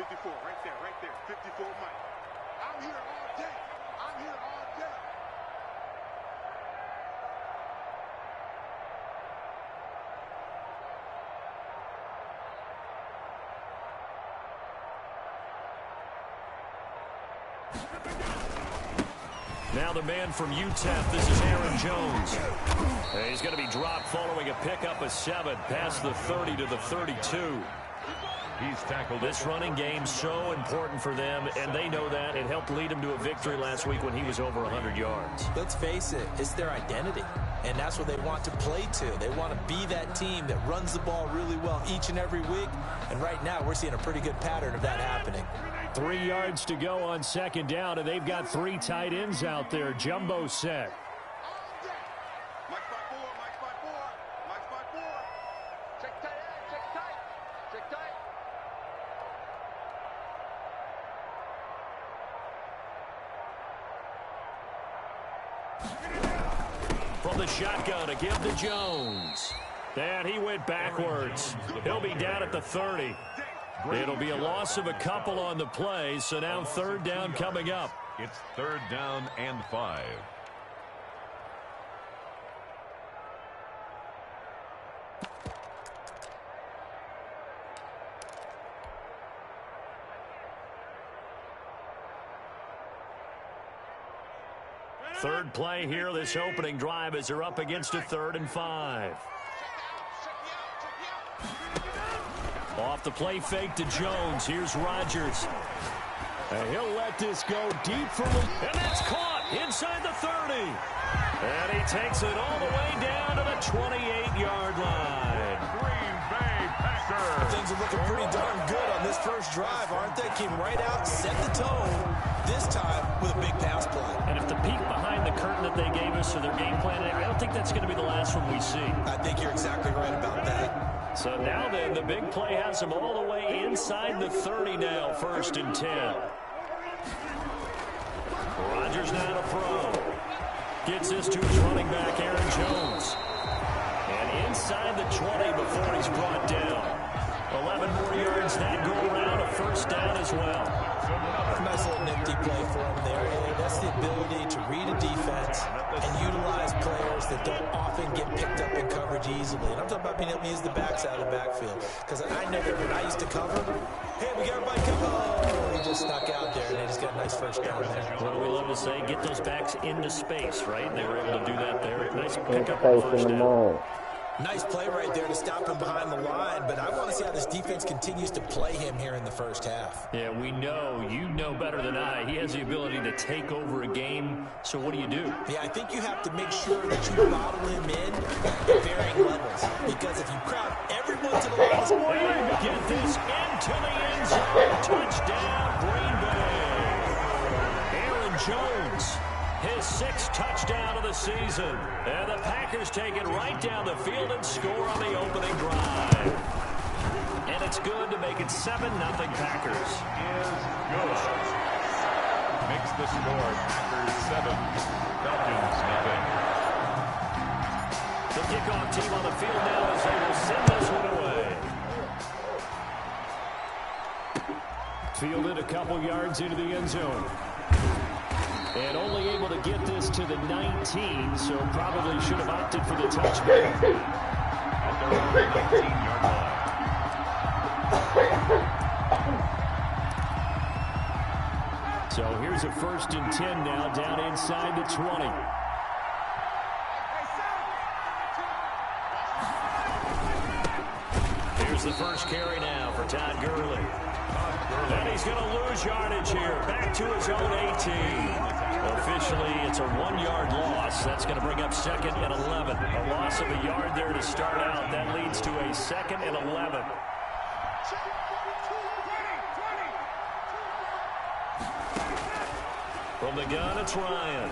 54, right there. 54 Mike. I'm here all day. I'm here all day. Now the man from UTEP, this is Aaron Jones. He's going to be dropped following a pickup of 7 past the 30 to the 32. He's tackled. This running game so important for them, and they know that. It helped lead him to a victory last week when he was over 100 yards. Let's face it, it's their identity, and that's what they want to play to. They want to be that team that runs the ball really well each and every week, and right now we're seeing a pretty good pattern of that happening. 3 yards to go on second down, and they've got 3 tight ends out there. Jumbo set. From the shotgun, a give to Jones. And he went backwards. He'll be down at the 30. It'll be a loss of a couple on the play, so now third down coming up. It's 3rd down and 5. Third play here, this opening drive, as they're up against a 3rd and 5. Off the play fake to Jones. Here's Rodgers. And he'll let this go deep for the... And that's caught inside the 30. And he takes it all the way down to the 28-yard line. Green Bay Packers. Things are looking pretty darn good on this first drive, aren't they? Came right out, set the tone, this time with a big pass play. And if the peek behind the curtain that they gave us of their game plan, I don't think that's going to be the last one we see. I think you're exactly right about that. So now then, the big play has him all the way inside the 30 now, 1st and 10. Rodgers now to throw. Gets this to his running back, Aaron Jones. And inside the 20 before he's brought down. 11 more yards, that go around, a 1st down as well. Nice little nifty play for him there. That's the ability to read a defense and utilize players that don't often get picked up in coverage easily. And I'm talking about being able to use the backside of the backfield. Because I know that when I used to cover, hey, we got everybody covered. Oh, he just snuck out there, and they just got a nice 1st down there. What do we love to say? Get those backs into space, right? They were able to do that there. Nice pickup on 1st down. Nice play right there to stop him behind the line, but I want to see how this defense continues to play him here in the first half. Yeah, we know, you know better than I, he has the ability to take over a game, so what do? Yeah, I think you have to make sure that you bottle him in at varying levels, because if you crowd everyone to the line, get this into the end zone, touchdown Green Bay. Aaron Jones. His 6th touchdown of the season. And the Packers take it right down the field and score on the opening drive. And it's good to make it 7-0 Packers. Is good. Makes the score Packers 7, Falcons nothing. The kickoff team on the field now as they will send this one away. Fielded a couple yards into the end zone. And only able to get this to the 19, so probably should have opted for the touchback. Out there on the 19-yard line. So here's a 1st and 10 now, down inside the 20. Here's the first carry now for Todd Gurley. And he's going to lose yardage here. Back to his own 18. Officially, it's a 1-yard loss. That's going to bring up 2nd and 11. A loss of a yard there to start out. That leads to a 2nd and 11. From the gun, it's Ryan.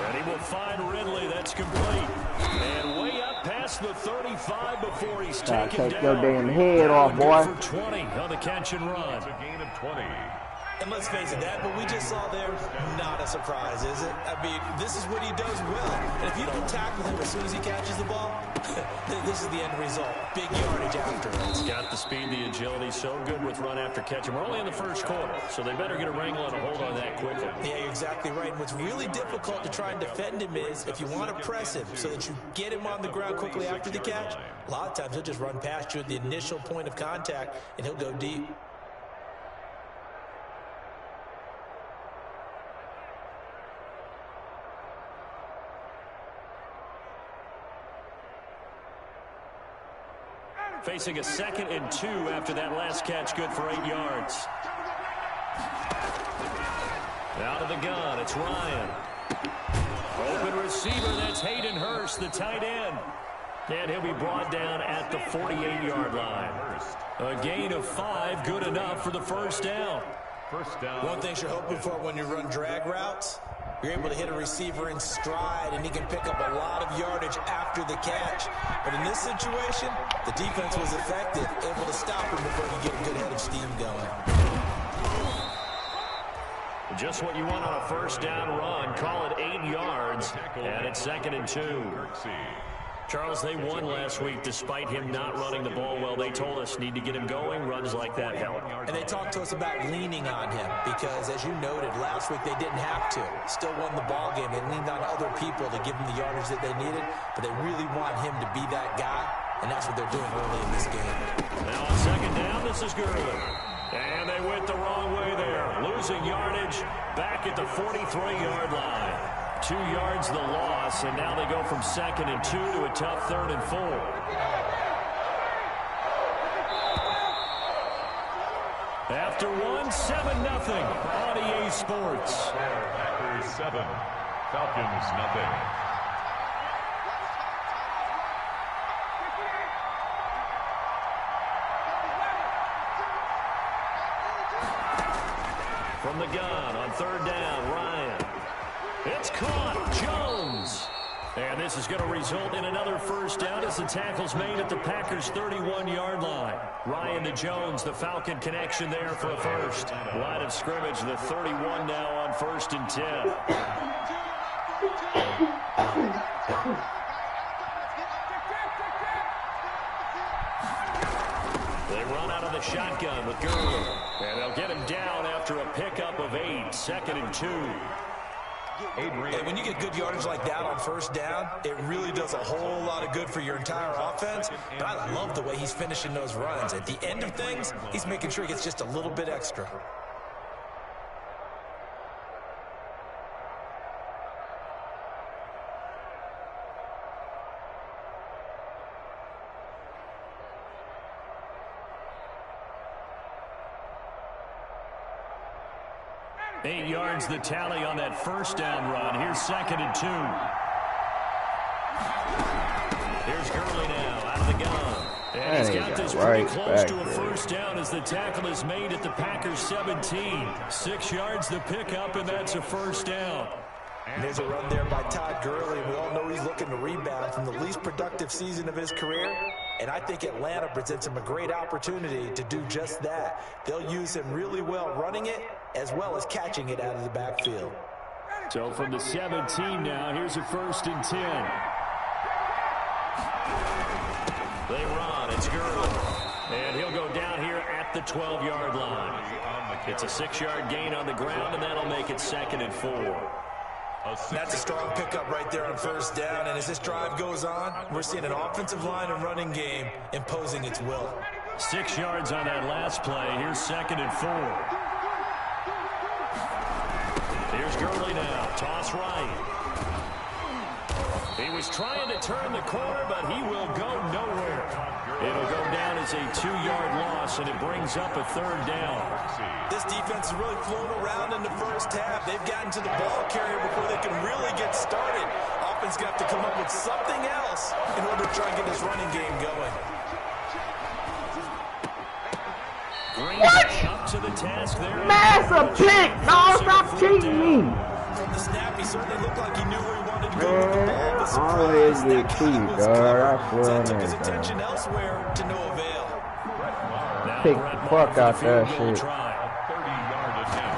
And he will find Ridley. That's complete. And way up past the 35 before he's taken down. Take your damn head off, boy. For 20 on the catch and run. It's a gain of 20. And let's face it, that what we just saw there, not a surprise, is it? I mean, this is what he does well. And if you don't tackle him as soon as he catches the ball, this is the end result. Big yardage after it. He's got the speed, the agility, so good with run after catch. And we're only in the first quarter, so they better get a wrangle and a hold on that quickly. Yeah, you're exactly right. And what's really difficult to try and defend him is if you want to press him so that you get him on the ground quickly after the catch, a lot of times he'll just run past you at the initial point of contact, and he'll go deep. Facing a 2nd and 2 after that last catch, good for 8 yards. Out of the gun, it's Ryan. Open receiver, that's Hayden Hurst, the tight end. And he'll be brought down at the 48-yard line. A gain of 5, good enough for the first down. First down. One thing you're hoping for when you run drag routes, you're able to hit a receiver in stride, and he can pick up a lot of yardage after the catch. But in this situation, the defense was effective, able to stop him before he get a good head of steam going. Just what you want on a first down run. Call it 8 yards, and it's 2nd and 2. Charles, they won last week despite him not running the ball well. They told us need to get him going. Runs like that help. And they talked to us about leaning on him because, as you noted, last week they didn't have to. Still won the ball game. They leaned on other people to give them the yardage that they needed, but they really want him to be that guy, and that's what they're doing early in this game. Now on 2nd down, this is Gurley. And they went the wrong way there. Losing yardage back at the 43-yard line. 2 yards the loss, and now they go from 2nd and 2 to a tough 3rd and 4. After 1, 7-0 on EA Sports. Packers 7, Falcons nothing. From the gun on 3rd down, Ryan. It's caught, Jones. And this is going to result in another first down as the tackle's made at the Packers' 31-yard line. Ryan to Jones, the Falcon connection there for a first. Line of scrimmage, the 31 now on 1st and 10. They run out of the shotgun with Gurley. And they'll get him down after a pickup of 8, 2nd and 2. And when you get good yardage like that on first down, it really does a whole lot of good for your entire offense. But I love the way he's finishing those runs. At the end of things, he's making sure he gets just a little bit extra. Eight yards the tally on that first down run. Here's 2nd and 2. Here's Gurley now out of the gun. And he's got this pretty close to a first down as the tackle is made at the Packers 17. 6 yards the pickup, and that's a first down. And there's a run there by Todd Gurley. We all know he's looking to rebound from the least productive season of his career. And I think Atlanta presents him a great opportunity to do just that. They'll use him really well running it as well as catching it out of the backfield. So from the 17 now, here's a 1st and 10. They run. It's Gurley. And he'll go down here at the 12-yard line. It's a 6-yard gain on the ground, and that'll make it 2nd and 4. That's a strong pickup right there on first down. And as this drive goes on, we're seeing an offensive line and running game imposing its will. 6 yards on that last play. Here's 2nd and 4. Here's Gurley now. Toss right. He was trying to turn the corner, but he will go nowhere. It'll go down as a 2-yard loss, and it brings up a 3rd down. This defense has really flown around in the first half. They've gotten to the ball carrier before they can really get started. Offense got to come up with something else in order to try and get this running game going. What? Up to the task there. Massive pick! No, stop cheating me! From the snap, he certainly looked like he knew where he wanted to go with the ball, but always get cheated, dog. so he took his attention elsewhere to no avail. Pick the fuck out that shit. 30-yard attempt.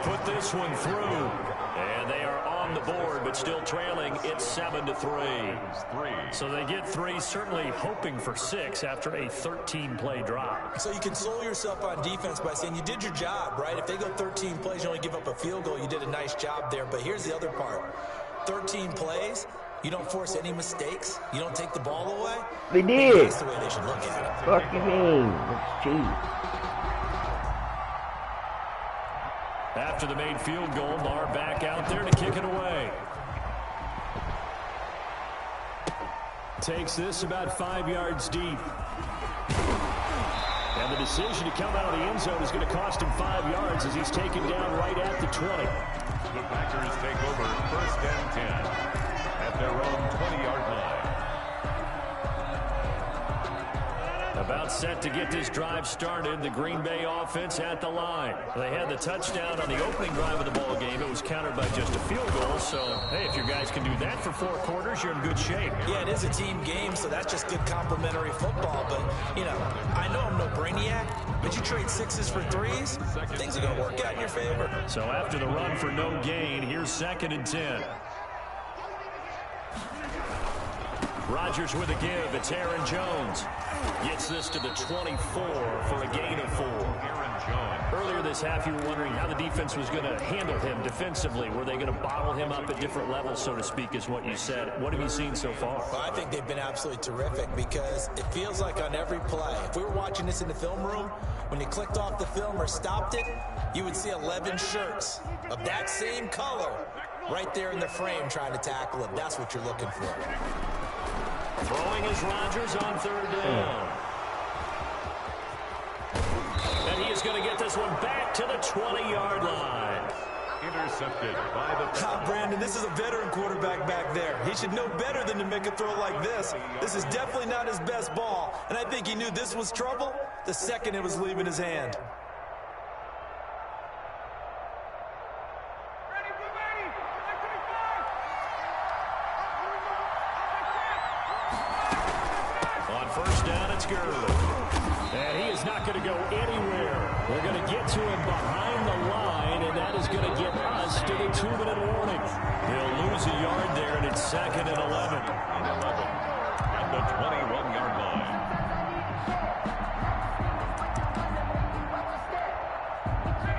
put this one through. And they are on the board, but still trailing. It's 7-3. So they get 3, certainly hoping for 6 after a 13-play drive. So you console yourself on defense by saying you did your job, right? If they go 13 plays, you only give up a field goal, you did a nice job there. But here's the other part. 13 plays, you don't force any mistakes. You don't take the ball away. They did. That's the way they should look at it. Fuck you mean? It's cheap. After the made field goal, Marr back out there to kick it away. Takes this about 5 yards deep. And the decision to come out of the end zone is going to cost him 5 yards as he's taken down right at the 20. The Packers take over 1st and 10 at their own 20-yard line. About set to get this drive started. The Green Bay offense at the line. They had the touchdown on the opening drive of the ball game. It was countered by just a field goal. So, hey, if your guys can do that for 4 quarters, you're in good shape. Yeah, it is a team game, so that's just good complimentary football. But, you know, I know I'm no brainiac, but you trade 6s for 3s, things are going to work out in your favor. So after the run for no gain, here's 2nd and 10. Rodgers with a give. It's Aaron Jones. Gets this to the 24 for a gain of 4. Earlier this half, you were wondering how the defense was going to handle him defensively. Were they going to bottle him up at different levels, so to speak, is what you said. What have you seen so far? Well, I think they've been absolutely terrific because it feels like on every play, if we were watching this in the film room, when you clicked off the film or stopped it, you would see 11 shirts of that same color right there in the frame trying to tackle him. That's what you're looking for. Throwing is Rodgers on 3rd down. And he is going to get this one back to the 20-yard line. Intercepted by the... Brandon, this is a veteran quarterback back there. He should know better than to make a throw like this. This is definitely not his best ball, and I think he knew this was trouble the second it was leaving his hand. And he is not going to go anywhere. We're going to get to him behind the line, and that is going to get us to the 2-minute warning. He'll lose a yard there, and it's 2nd and 11. At the 21-yard line.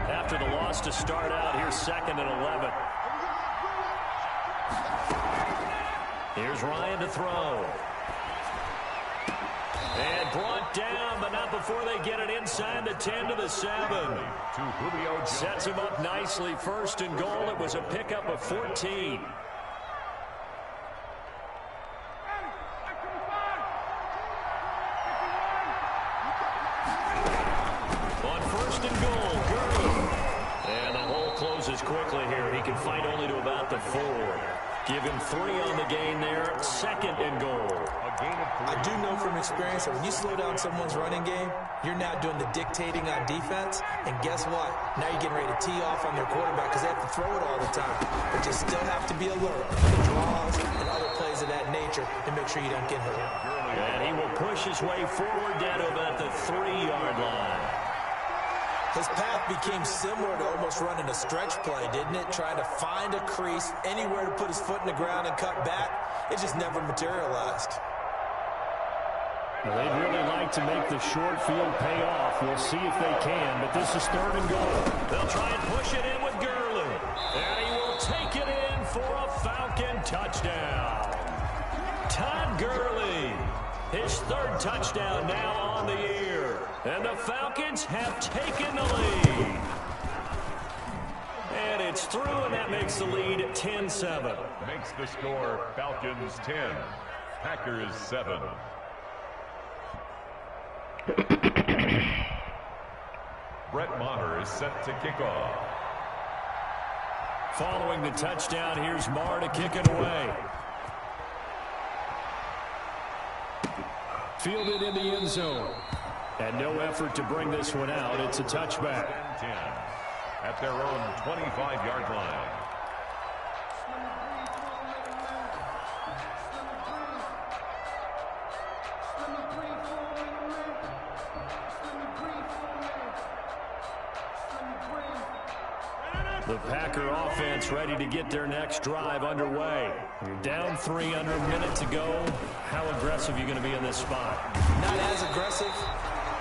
After the loss to start out, here's 2nd and 11. Here's Ryan to throw. And brought down, but not before they get it inside the 10 to the 7. Sets him up nicely. 1st and goal. It was a pickup of 14. On 1st and goal, Gurley. And the hole closes quickly here. He can fight only to about the 4. Give him 3 on the gain there. 2nd and goal. I do know from experience that when you slow down someone's running game, you're now doing the dictating on defense. And guess what? Now you're getting ready to tee off on their quarterback because they have to throw it all the time. But you still have to be alert to draws and other plays of that nature to make sure you don't get hurt. And he will push his way forward down to about the 3-yard line. His path became similar to almost running a stretch play, didn't it? Trying to find a crease, anywhere to put his foot in the ground and cut back. It just never materialized. Well, they'd really like to make the short field pay off. We'll see if they can, but this is 3rd and goal. They'll try and push it in with Gurley. And he will take it in for a Falcon touchdown. Todd Gurley, his 3rd touchdown now on the year. And the Falcons have taken the lead. And it's through, and that makes the lead 10-7. Makes the score Falcons 10, Packers 7. Brett Maher is set to kick off. Following the touchdown, here's Marr to kick it away. Fielded in the end zone. And no effort to bring this one out. It's a touchback. 10 at their own 25-yard line. The Packer offense ready to get their next drive underway. You're down 3 under a minute to go. How aggressive are you going to be in this spot? Not as aggressive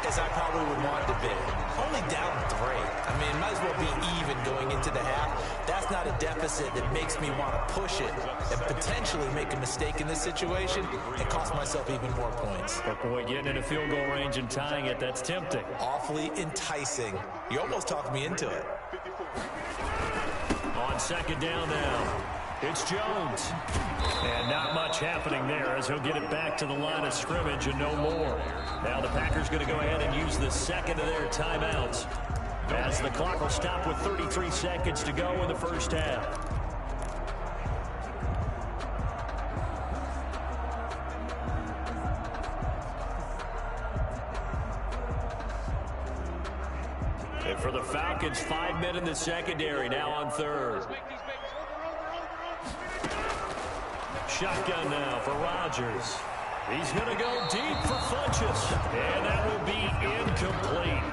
as I probably would want to be. Only down 3. I mean, might as well be even going into the half. That's not a deficit that makes me want to push it and potentially make a mistake in this situation and cost myself even more points. But boy, getting in a field goal range and tying it, that's tempting. Awfully enticing. You almost talked me into it. On second down now, it's Jones. And not much happening there as he'll get it back to the line of scrimmage and no more. Now the Packers going to go ahead and use the second of their timeouts as the clock will stop with 33 seconds to go in the first half. And for the Falcons, 5 men in the secondary, now on third. Shotgun now for Rodgers. He's going to go deep for Frachise. And that will be incomplete.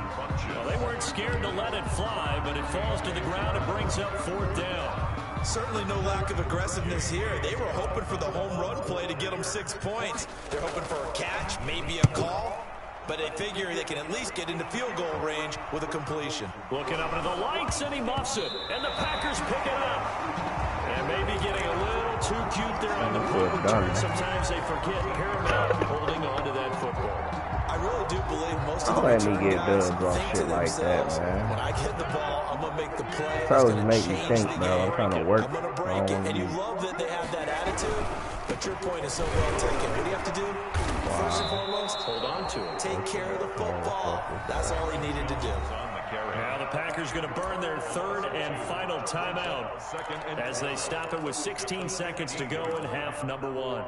Well, they weren't scared to let it fly, but it falls to the ground and brings up 4th down. Certainly no lack of aggressiveness here. They were hoping for the home run play to get them 6 points. They're hoping for a catch, maybe a call. But they figure they can at least get into field goal range with a completion. Looking up into the lights, and he muffs it. And the Packers pick it up. And maybe getting a little too cute there on the punt return. Sometimes they forget paramount holding on to that football. I really do believe most of the Don't let me return get guys done on think to shit like that, themselves, man. when I get the ball, I'm going to make the play. That's always It's gonna make me change think, the bro. I'm game. trying to work. I'm going to break it. And you love that they have that attitude. But your point is so well taken. What do you have to do? First and foremost, hold on to it. Take care of the football. That's all he needed to do. Now the Packers going to burn their 3rd and final timeout as they stop it with 16 seconds to go in half number 1.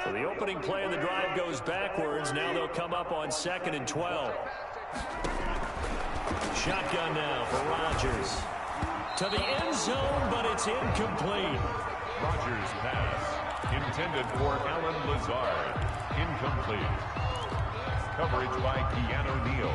So the opening play of the drive goes backwards. Now they'll come up on 2nd and 12. Shotgun now for Rodgers. To the end zone, but it's incomplete. Rodgers' pass intended for Alan Lazard. Incomplete. Coverage by Keanu Neal.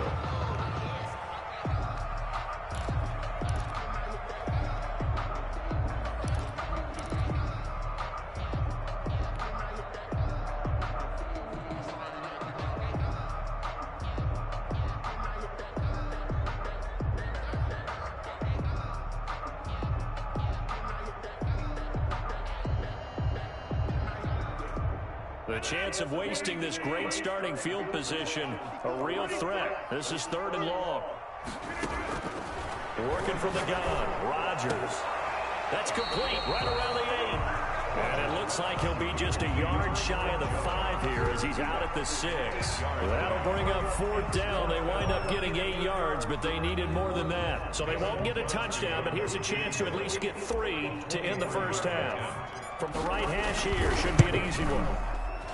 The chance of wasting this great starting field position, a real threat. This is 3rd and long. Working from the gun, Rodgers. That's complete, right around the 8. And it looks like he'll be just a yard shy of the 5 here as he's out at the 6. That'll bring up 4th down. They wind up getting 8 yards, but they needed more than that. So they won't get a touchdown, but here's a chance to at least get 3 to end the first half. From the right hash here, should be an easy one.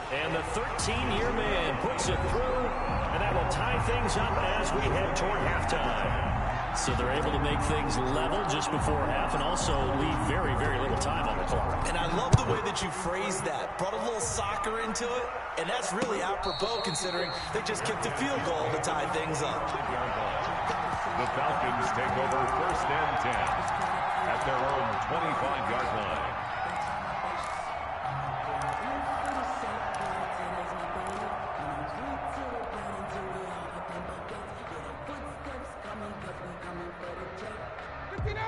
And the 13-year man puts it through, and that will tie things up as we head toward halftime. So they're able to make things level just before half and also leave very, very little time on the clock. And I love the way that you phrased that. Brought a little soccer into it, and that's really apropos considering they just kicked a field goal to tie things up. The Falcons take over 1st and 10 at their own 25-yard line.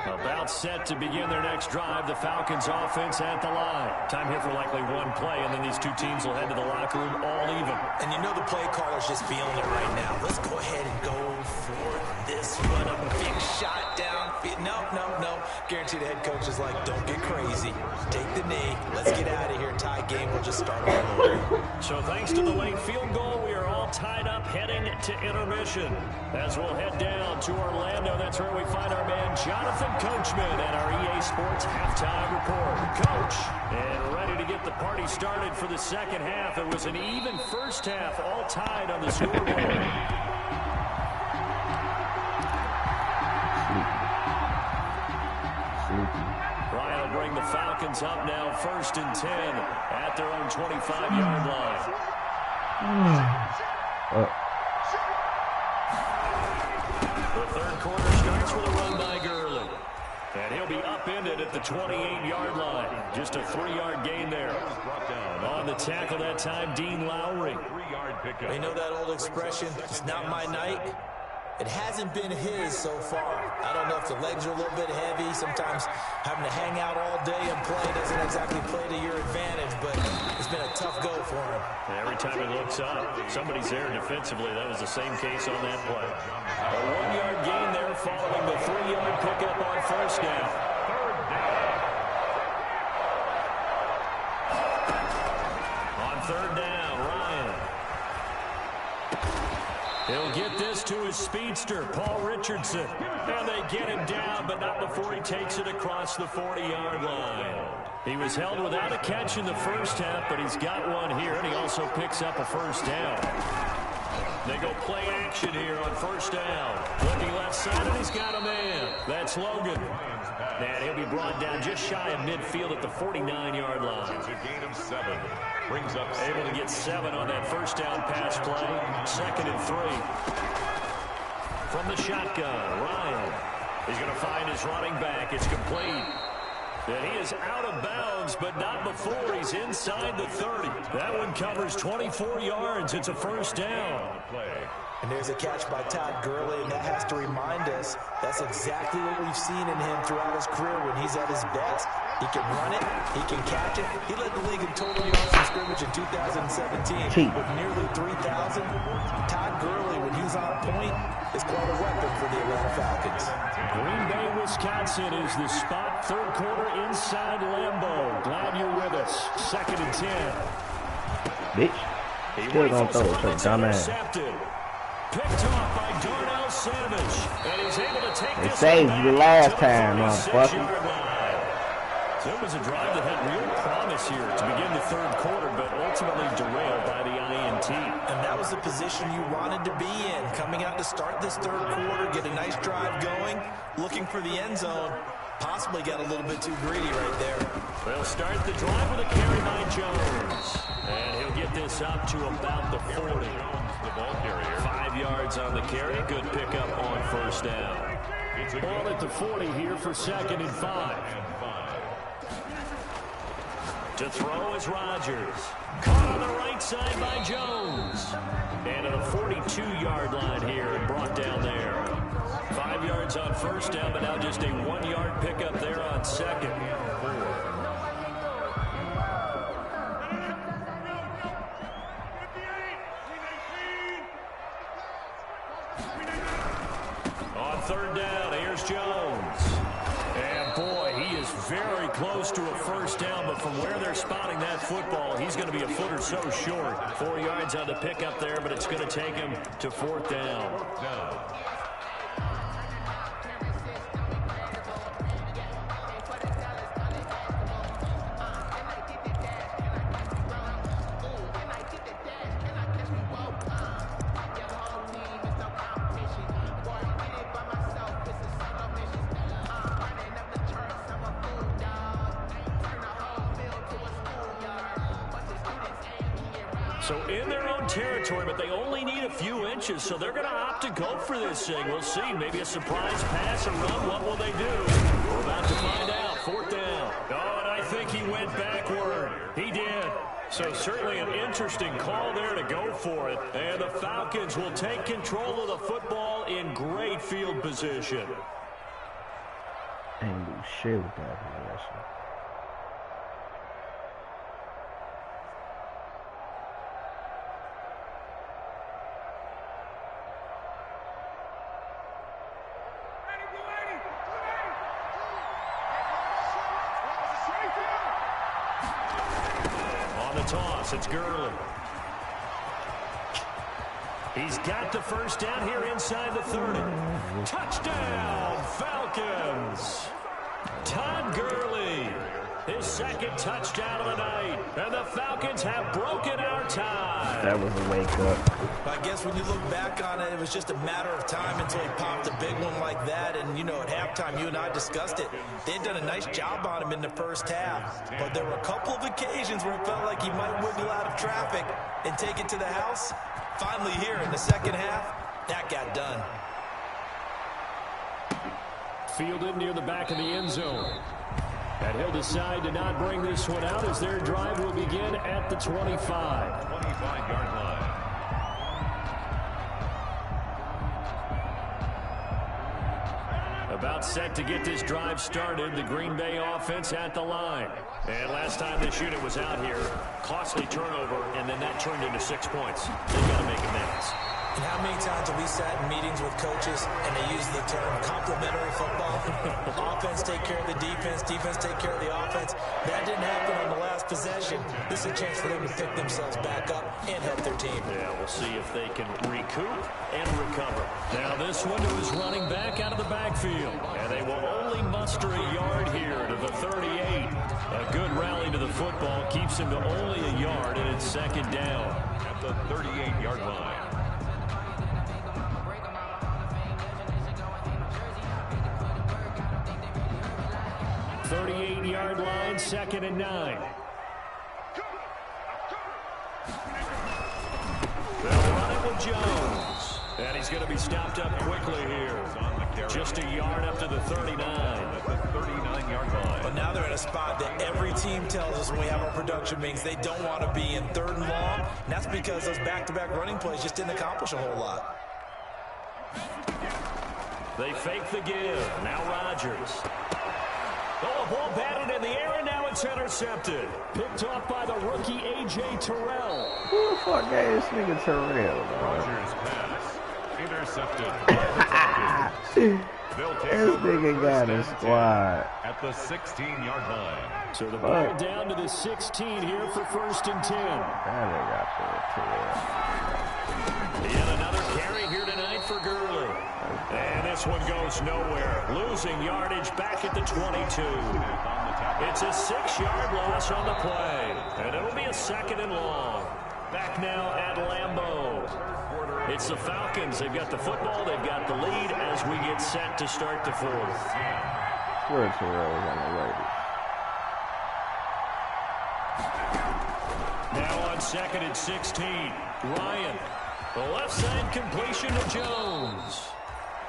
About set to begin their next drive. The Falcons offense at the line. Time here for likely one play, and then these two teams will head to the locker room all even. And you know the play caller's just feeling it right now. Let's go ahead and go for this one. A big shot down. No. Guaranteed the head coach is like, don't get crazy. Take the knee. Let's get out of here. Tie game. We'll just start all over. So thanks to the late field goal, we are all tied up heading to intermission. As we'll head down to Orlando, that's where we find our man Jonathan Coachman and our EA Sports halftime report. Coach, and ready to get the party started for the second half. It was an even first half, all tied on the scoreboard. Ryan will bring the Falcons up now, 1st and 10 at their own 25-yard line. The third quarter starts with a run by Gurley. And he'll be upended at the 28-yard line. Just a 3-yard gain there. On the tackle that time, Dean Lowry. You know that old expression, it's not my night? It hasn't been his so far. I don't know if the legs are a little bit heavy. Sometimes having to hang out all day and play doesn't exactly play to your advantage, but it's been a tough go for him. Every time he looks up, somebody's there defensively. That was the same case on that play. A 1-yard gain there following the 3-yard pickup on first down. On third down, Ryan. He'll get this to his speedster, Paul Richardson. And they get him down, but not before he takes it across the 40-yard line. He was held without a catch in the first half, but he's got one here, and he also picks up a first down. They go play action here on first down. Looking left side, and he's got a man. That's Logan. And he'll be brought down just shy of midfield at the 49-yard line. It's a gain of 7. Brings up able to get 7 on that first down pass play. 2nd and 3. From the shotgun, Ryan. He's going to find his running back. It's complete. And he is out of bounds, but not before he's inside the 30. That one covers 24 yards. It's a first down. And there's a catch by Todd Gurley, and that has to remind us that's exactly what we've seen in him throughout his career when he's at his best. He can run it. He can catch it. He led the league in total yards from scrimmage in 2017 with nearly 3,000. Todd Gurley, when he's on point, is quite a weapon for the Atlanta Falcons. Green Bay, Wisconsin is the spot. Third quarter inside Lambeau. Glad you're with us. 2nd and 10. Bitch. Still gonna throw it, so dumbass. Picked off by Darnell Savage. And he's able to take They this saved you last time, 46 motherfucker. yard line. So it was a drive that had real promise here to begin the third quarter, but ultimately derailed by the INT. And that was the position you wanted to be in. Coming out to start this third quarter, get a nice drive going, looking for the end zone. Possibly got a little bit too greedy right there. They'll start the drive with a carry by Jones. And he'll get this up to about the 40. the ball carrier. 5 yards on the carry. Good pickup on first down. Ball at the 40 here for 2nd and 5. To throw is Rodgers. Caught on the right side by Jones. And at a 42-yard line here and brought down there. 5 yards on first down, but now just a 1-yard pickup there on 2nd. On third down, here's Jones. And boy, he is very close to a first down, but from where they're spotting that football, he's going to be a foot or so short. 4 yards on the pickup there, but it's going to take him to 4th down. So in their own territory, but they only need a few inches, so they're going to opt to go for this thing. We'll see. Maybe a surprise pass, a run. What will they do? We're about to find out. 4th down. Oh, and I think he went backward. He did. So certainly an interesting call there to go for it. And the Falcons will take control of the football in great field position. Ain't do shit with that. Toss, it's Gurley. He's got the first down here inside the 30. Touchdown, Falcons. Todd Gurley, his second touchdown of the night. And the Falcons have broken our tie. That was a wake-up. I guess when you look back on it, it was just a matter of time until he popped a big one like that. And, you know, at halftime, you and I discussed it. They'd done a nice job on him in the first half. But there were a couple of occasions where it felt like he might wiggle out of traffic and take it to the house. Finally here in the second half, that got done. Fielded near the back of the end zone. And he'll decide to not bring this one out as their drive will begin at the 25. 25-yard line. About set to get this drive started, the Green Bay offense at the line. And last time this unit was out here, costly turnover, and then that turned into 6 points. They've got to make amends. And how many times have we sat in meetings with coaches and they use the term complementary football? Offense take care of the defense, defense take care of the offense. That didn't happen on the last possession. This is a chance for them to pick themselves back up and help their team. Yeah, we'll see if they can recoup and recover. Now this one to his running back out of the backfield. And they will only muster a yard here to the 38. A good rally to the football keeps him to only a yard, and it's second down. At the 38-yard line. 38-yard line, 2nd and 9. They'll run it with Jones. And he's going to be stopped up quickly here. Just a yard up to the 39. At the 39-yard line. But now they're in a spot that every team tells us when we have our production meetings they don't want to be in 3rd and long. And that's because those back-to-back running plays just didn't accomplish a whole lot. They fake the give. Now Rodgers. Oh, a ball batted in the air, and now it's intercepted. Picked off by the rookie A.J. Terrell. Who the fuck gave this nigga Terrell, Rodgers pass. Intercepted. This nigga got a squad. At the 16-yard line. So the ball down to the 16 here for 1st and 10. That nigga got the Yet another carry here tonight for Gurley. And this one goes nowhere. Losing yardage back at the 22. It's a 6-yard loss on the play. And it'll be a 2nd and long. Back now at Lambeau. It's the Falcons. They've got the football. They've got the lead as we get set to start the 4th. Swear Terrell was on the Raiders. Now on 2nd and 16. Ryan. The left side completion to Jones.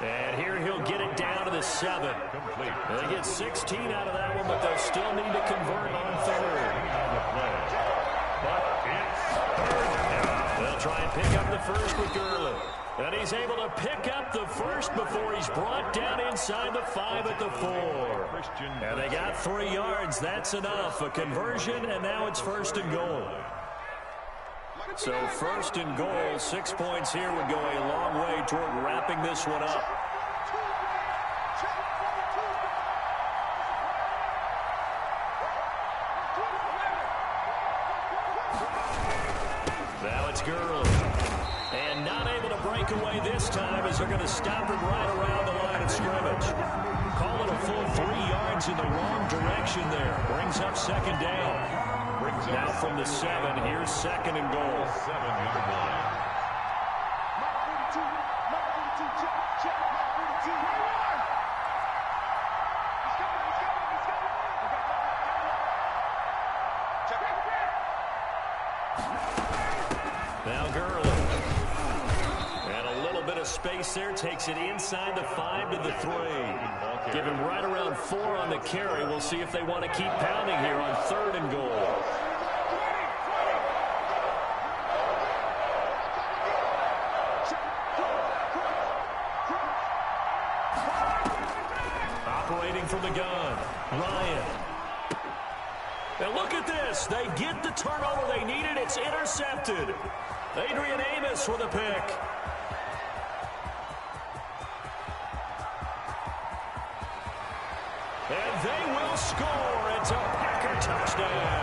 And here he'll get it down to the 7. Complete. They get 16 out of that one, but they'll still need to convert on 3rd. But it's 3rd down. They'll try and pick up the first with Gurley. And he's able to pick up the first before he's brought down inside the 5 at the 4. And they got 3 yards. That's enough. A conversion, and now it's 1st and goal. So 1st and goal, 6 points here would go a long way toward wrapping this one up. Now it's Gurley. And not able to break away this time as they're going to stop him right around the line of scrimmage. Call it a full 3 yards in the wrong direction there. Brings up 2nd down. Now from the 7, here's 2nd and goal. 7-yard line. Now Gurley. And a little bit of space there. Takes it inside the 5 to the 3. Give him right around 4 on the carry. We'll see if they want to keep pounding here on 3rd and goal. Operating from the gun, Ryan. And look at this. They get the turnover they needed. It's intercepted. Adrian Amos with a pick. And they will score. It's a Packer touchdown.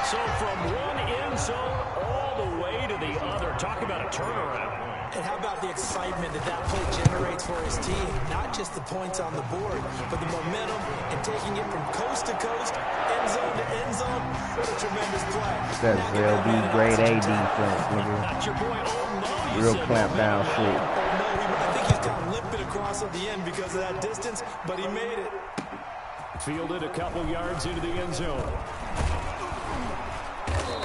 So from one end zone all away to the other. Talk about a turnaround. And how about the excitement that play generates for his team? Not just the points on the board, but the momentum and taking it from coast to coast, end zone to end zone. What a tremendous play. That's LB grade A defense, nigga. That's your boy, Old Mo. Real clamp down shit. I think he's kind of limping across at the end because of that distance, but he made it. Fielded a couple yards into the end zone.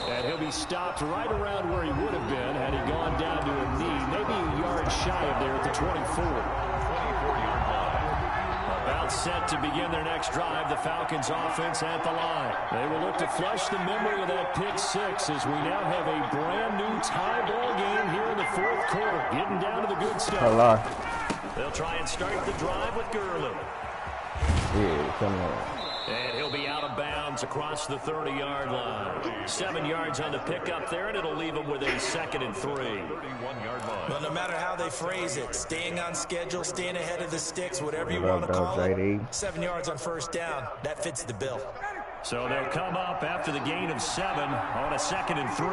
And he'll be stopped right around where he would have been had he gone down to a knee, maybe a yard shy of there at the 24. 24-yard line. About set to begin their next drive, the Falcons offense at the line. They will look to flush the memory of that pick six as we now have a brand new tie ball game here in the fourth quarter, getting down to the good stuff. Allah. They'll try and start the drive with Gurley. Yeah, come on. And he'll be out of bounds across the 30-yard line. 7 yards on the pickup there, and it'll leave him with a 2nd and 3. 31-yard line. But no matter how they phrase it, staying on schedule, staying ahead of the sticks, whatever you want to call it, 7 yards on first down, that fits the bill. So they'll come up after the gain of 7 on a 2nd and 3.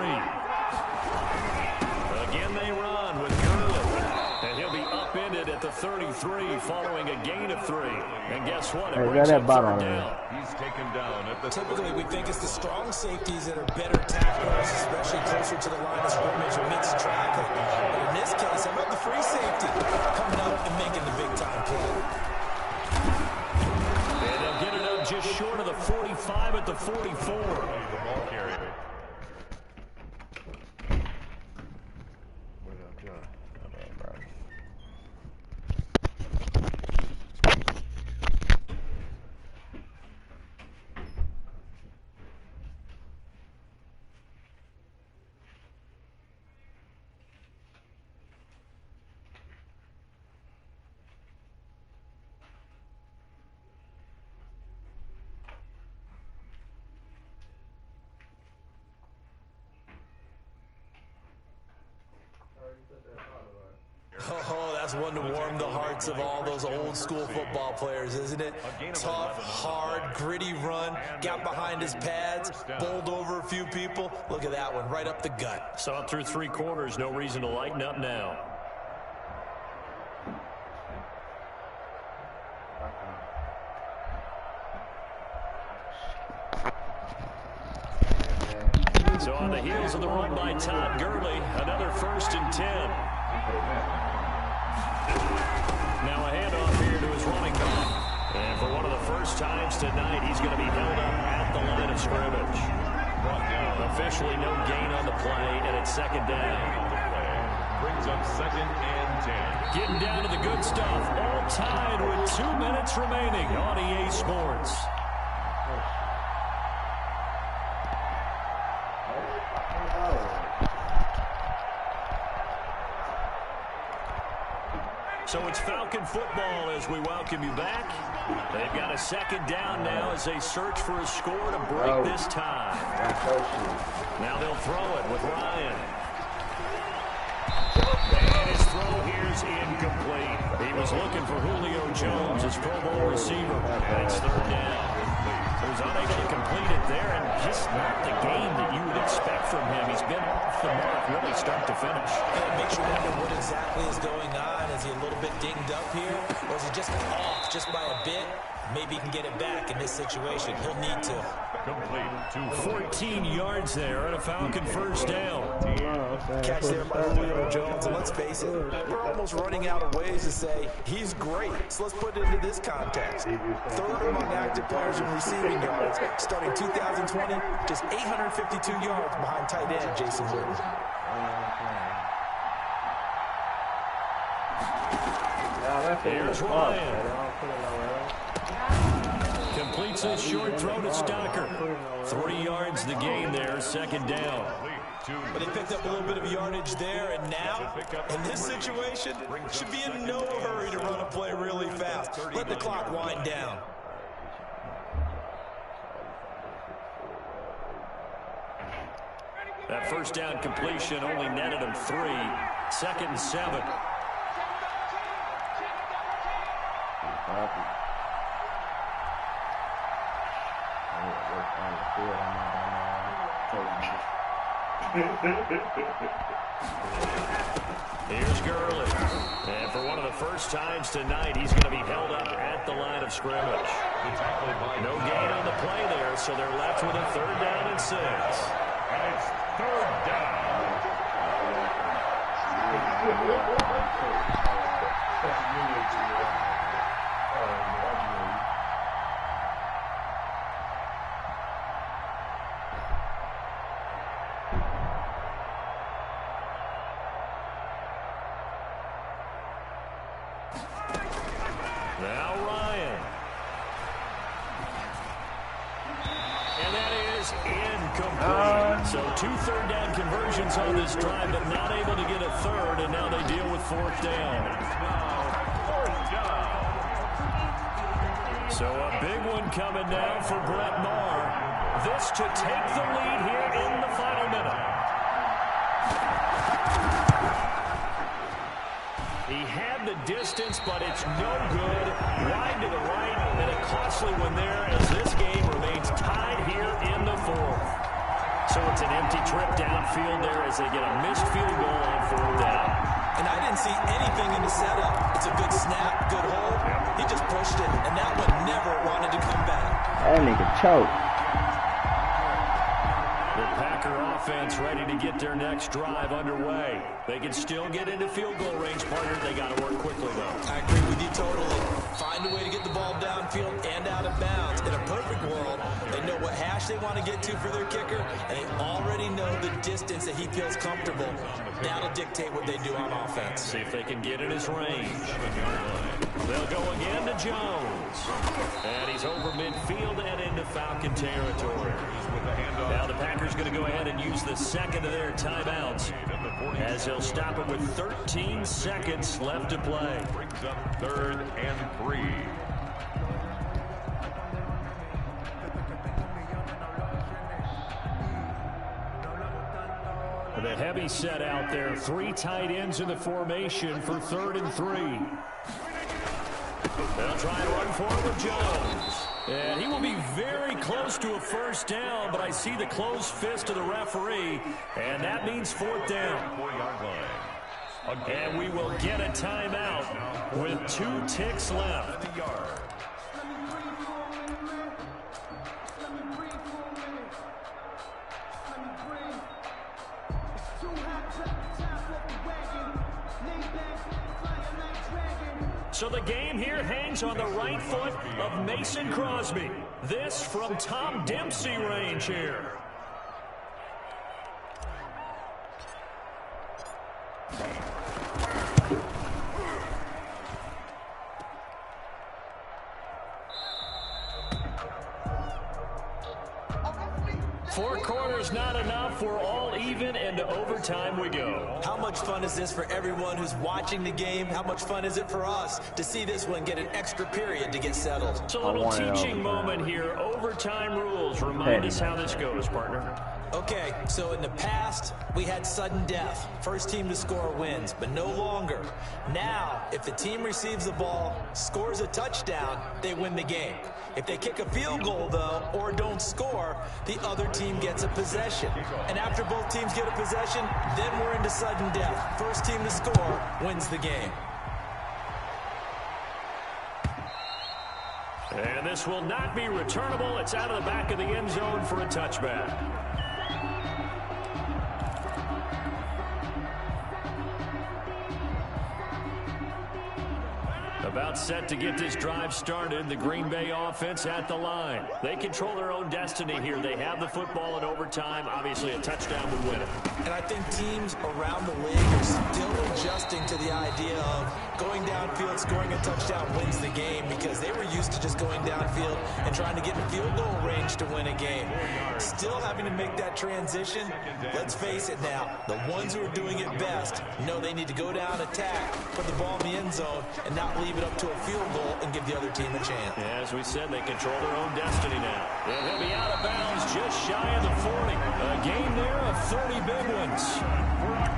Again they run with Gurley. And he'll be upended at the 33 following a gain of 3. And guess what? It brings up 3rd down. He's taken down at the Typically, we think it's the strong safeties that are better tacklers, especially closer to the line of scrimmage or mixed traffic. But in this case, how about the free safety coming up and making the big-time play? And they'll get it up just short of the 45 at the 44. the ball carrier. Oh, that's one to warm the hearts of all those old school football players, isn't it? Tough, hard, gritty run, got behind his pads, bowled over a few people. Look at that one, right up the gut. Saw it through 3 quarters, no reason to lighten up now. So on the heels of the run by Todd Gurley, another 1st and 10. Now a handoff here to his running back. And for one of the first times tonight, he's going to be held up at the line of scrimmage. Officially no gain on the play, and it's 2nd down. Brings up 2nd and 10. Getting down to the good stuff. All tied with 2 minutes remaining on EA Sports. So it's Falcon football as we welcome you back. They've got a 2nd down now as they search for a score to break this tie. Now they'll throw it with Ryan. And his throw here is incomplete. He was looking for Julio Jones, his Pro Bowl receiver. And it's 3rd down. He was unable to complete it there, and just not the game that you would expect from him. He's been off the mark really start to finish. And it makes you wonder what exactly is going on. Is he a little bit dinged up here, or is he just off just by a bit? Maybe he can get it back in this situation. He'll need to. Complete. 14 yards there and a Falcon 1st down. Catch there by Julio Jones, and let's face it, we're almost running out of ways to say he's great. So let's put it into this context. 3rd among active players in receiving yards, starting 2020, just 852 yards behind tight end Jason Witten. Here's Ryan. Completes a short throw to Stocker. 3 yards the gain there, 2nd down. But they picked up a little bit of yardage there, and now, in this situation, should be in no hurry to run a play really fast. Let the clock wind down. That 1st down completion only netted him 3. 2nd and 7. Here's Gurley. And for one of the first times tonight, he's going to be held up at the line of scrimmage. No gain on the play there, so they're left with a 3rd down and 6. And it's 3rd down. Now Ryan. And that is incomplete. So 2 3rd down conversions on this drive, but not able to get a 3rd, and now they deal with 4th down. So a big one coming now for Brett Maher. This to take the lead here in the final minute. He had the distance, but it's no good. Wide to the right, and a costly one there as this game remains tied here in the 4th. So it's an empty trip downfield there as they get a missed field goal on 4th down. And I didn't see anything in the setup. It's a good snap, good hold. He just pushed it, and that one never wanted to come back. That nigga choked. The Packer offense ready to get their next drive underway. They can still get into field goal range, partner. They got to work quickly, though. I agree with you totally. Find a way to get the ball downfield and out of bounds. In a perfect world, they know what hash they want to get to for their kicker, and they already know the distance that he feels comfortable. That'll dictate what they do on offense. See if they can get in his range. They'll go again to Jones. And he's over midfield and into Falcon territory. Now the Packers going to go ahead and use the 2nd of their timeouts, as they'll stop it with 13 seconds left to play. Brings up 3rd and 3. The heavy set out there. 3 tight ends in the formation for 3rd and 3. They'll try and run forward with Jones. And he will be very close to a 1st down, but I see the closed fist of the referee, and that means 4th down. And we will get a timeout with 2 ticks left. So the game here hangs on the right foot of Mason Crosby. This from Tom Dempsey range here. Four quarters not enough. We're all even, and to overtime we go. How much fun is this for everyone who's watching the game? How much fun is it for us to see this one get an extra period to get settled? It's a little teaching moment here. Overtime rules. Remind us how this goes, partner. Okay, so in the past, we had sudden death. First team to score wins, but no longer. Now, if the team receives the ball, scores a touchdown, they win the game. If they kick a field goal, though, or don't score, the other team gets a possession. And after both teams get a possession, then we're into sudden death. First team to score wins the game. And this will not be returnable. It's out of the back of the end zone for a touchback. About set to get this drive started. The Green Bay offense at the line. They control their own destiny here. They have the football in overtime. Obviously, a touchdown would win it. And I think teams around the league are still adjusting to the idea of going downfield, scoring a touchdown wins the game, because they were used to just going downfield and trying to get in field goal range to win a game. Still having to make that transition. Let's face it now, the ones who are doing it best know they need to go down, attack, put the ball in the end zone, and not leave it up to a field goal and give the other team a chance. Yeah, as we said, they control their own destiny now. And he'll be out of bounds just shy of the 40. A game there of 30 big ones.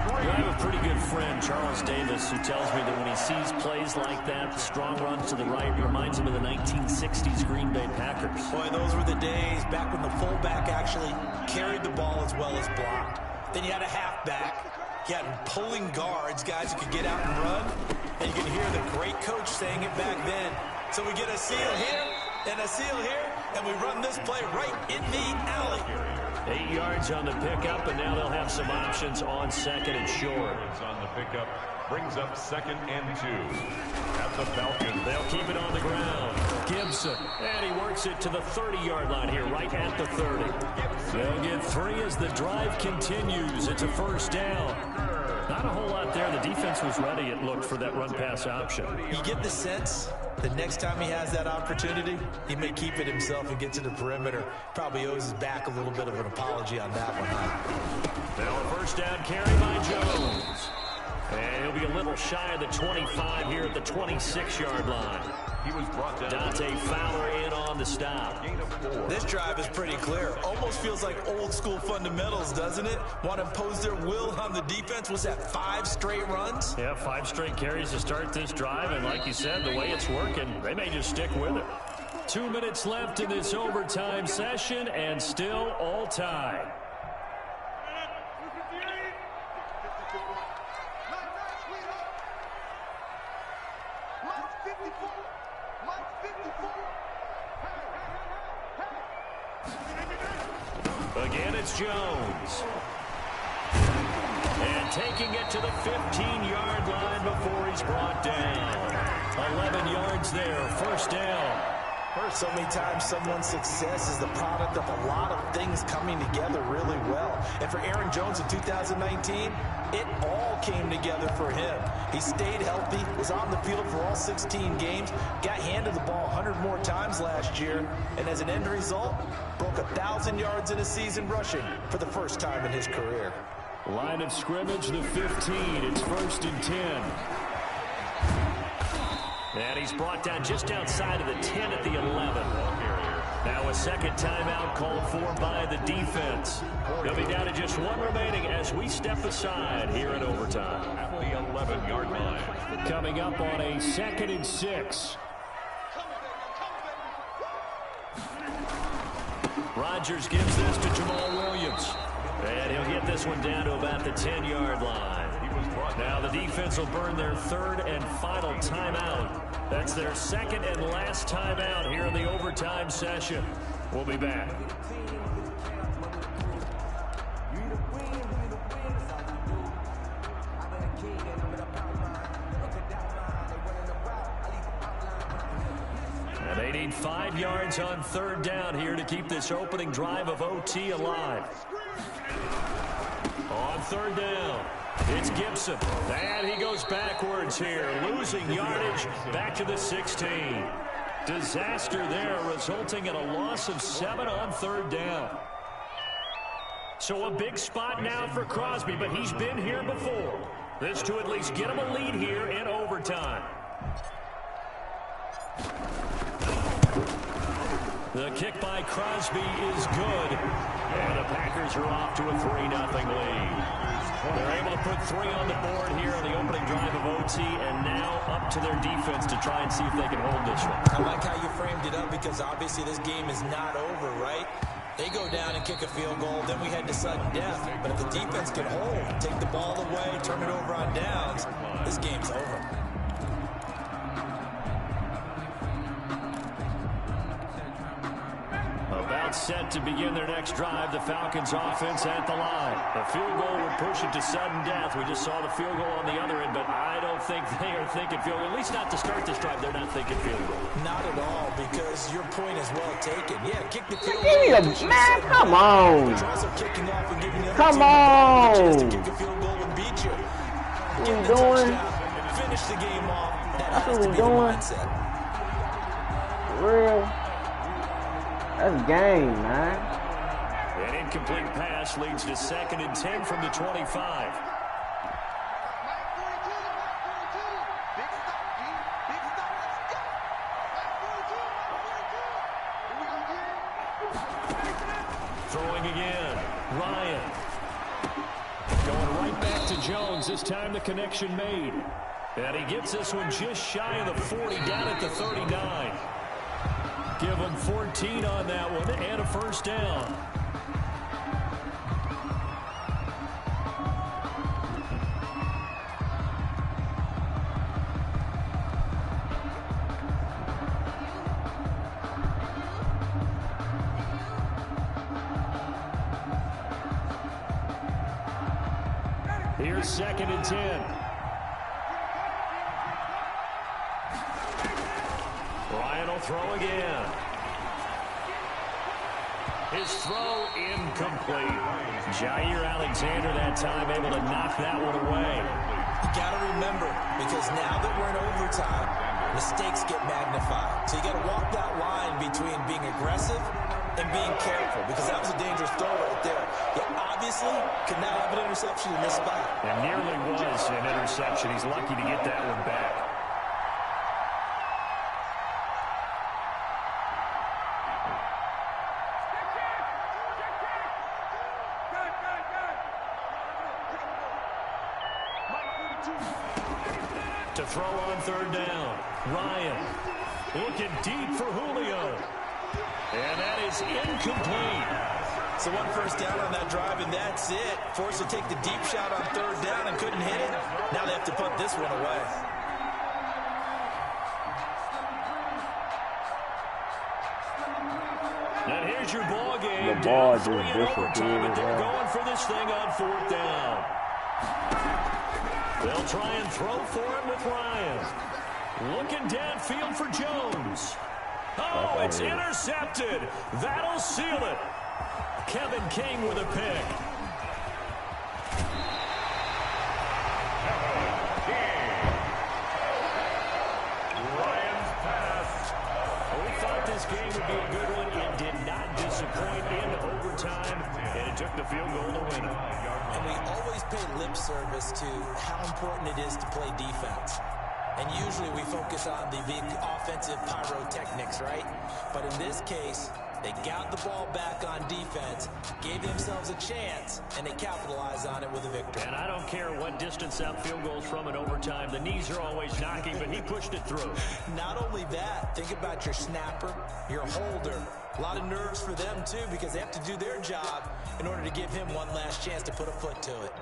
I have a pretty good friend, Charles Davis, who tells me that when he sees plays like that, strong runs to the right, reminds him of the 1960s Green Bay Packers. Boy, those were the days back when the fullback actually carried the ball as well as blocked. Then you had a halfback. You had pulling guards, guys who could get out and run. And you can hear the great coach saying it back then. So we get a seal here and a seal here, and we run this play right in the alley. 8 yards on the pickup, and now they'll have some options on second and short. On the pickup brings up 2nd and 2 at the Falcons. They'll keep it on the ground. Gibson, and he works it to the 30-yard line here, right at the 30. They'll get 3 as the drive continues. It's a first down. Not a whole lot there. The defense was ready, it looked, for that run-pass option. You get the sense the next time he has that opportunity, he may keep it himself and get to the perimeter. Probably owes his back a little bit of an apology on that one, huh? Now a first down carry by Jones. And he'll be a little shy of the 25 here at the 26-yard line. He was brought down. Dante Fowler in on the stop. This drive is pretty clear. Almost feels like old school fundamentals, doesn't it? Want to impose their will on the defense. Was that 5 straight runs? Yeah, 5 straight carries to start this drive. And like you said, the way it's working, they may just stick with it. 2 minutes left in this overtime session, and still all tied. Again, it's Jones. And taking it to the 15-yard line before he's brought down. 11 yards there, first down. So many times someone's success is the product of a lot of things coming together really well. And for Aaron Jones in 2019, it all came together for him. He stayed healthy, was on the field for all 16 games, got handed the ball 100 more times last year, and as an end result, broke 1,000 yards in a season rushing for the first time in his career. Line of scrimmage, the 15. It's 1st and 10. And he's brought down just outside of the 10 at the 11. Now a second timeout called for by the defense. They'll be down to just 1 remaining as we step aside here in overtime. At the 11-yard line. Coming up on a 2nd and 6. Rodgers gives this to Jamal Williams. And he'll get this one down to about the 10-yard line. Now the defense will burn their 3rd and final timeout. That's their 2nd and last timeout here in the overtime session. We'll be back. And they need 5 yards on 3rd down here to keep this opening drive of OT alive. On 3rd down, it's Gibson. And he goes backwards here, losing yardage back to the 16. Disaster there, resulting in a loss of 7 on 3rd down. So a big spot now for Crosby, but he's been here before. This to at least get him a lead here in overtime. The kick by Crosby is good. And the Packers are off to a 3-0 lead. They're able to put 3 on the board here on the opening drive of OT, and now up to their defense to try and see if they can hold this one. I like how you framed it up because obviously this game is not over, right? They go down and kick a field goal, then we head to sudden death. But if the defense can hold, take the ball away, turn it over on downs, this game's over. About set to begin their next drive, the Falcons offense at the line. The field goal would push it to sudden death. We just saw the field goal on the other end, but I don't think they are thinking field goal. At least not to start this drive, they're not thinking field goal. Not at all, because your point is well taken. Yeah, kick the field goal. Man, come on. But you're also kicking off and giving the other come team on. a chance to kick a field goal and beat you. What are you doing? Finish the game off. That That's has what to we be the doing. mindset. For real. That's game, man. An incomplete pass leads to 2nd and 10 from the 25. Throwing again. Ryan. Going right back to Jones. This time the connection made. And he gets this one just shy of the 40, down at the 39. Give them 14 on that one and a first down. it's 2nd and 10. Ryan will throw again. His throw incomplete. Jair Alexander that time able to knock that one away. You got to remember, because now that we're in overtime, mistakes get magnified. So you got to walk that line between being aggressive and being careful, because that was a dangerous throw right there. You obviously could not have an interception in this spot. It nearly was an interception. He's lucky to get that one back. To throw on 3rd down. Ryan looking deep for Julio. And that is incomplete. So 1 first down on that drive, and that's it. Forced to take the deep shot on 3rd down and couldn't hit it. Now they have to punt this one away. And here's your ball game. The ball Down 3 in overtime, but they're going for this thing on 4th down. They'll try and throw for it with Ryan. Looking downfield for Jones. Oh, it's intercepted. That'll seal it. Kevin King with a pick. Ryan's pass. We thought this game would be a good one. It did not disappoint in overtime, and it took the field goal to win it. And we always pay lip service to how important it is to play defense. And usually we focus on the offensive pyrotechnics, right? But in this case, they got the ball back on defense, gave themselves a chance, and they capitalized on it with a victory. And I don't care what distance that field goes from in overtime. The knees are always knocking, but he pushed it through. Not only that, think about your snapper, your holder. A lot of nerves for them, too, because they have to do their job in order to give him one last chance to put a foot to it.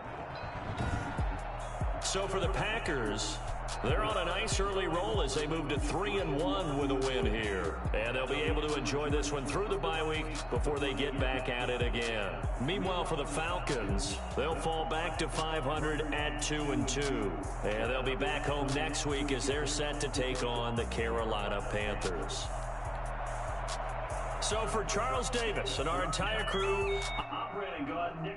So for the Packers, they're on a nice early roll as they move to 3-1 with a win here. And they'll be able to enjoy this one through the bye week before they get back at it again. Meanwhile, for the Falcons, they'll fall back to 500 at 2-2. And they'll be back home next week as they're set to take on the Carolina Panthers. So for Charles Davis and our entire crew, I'm Brandon Gordon.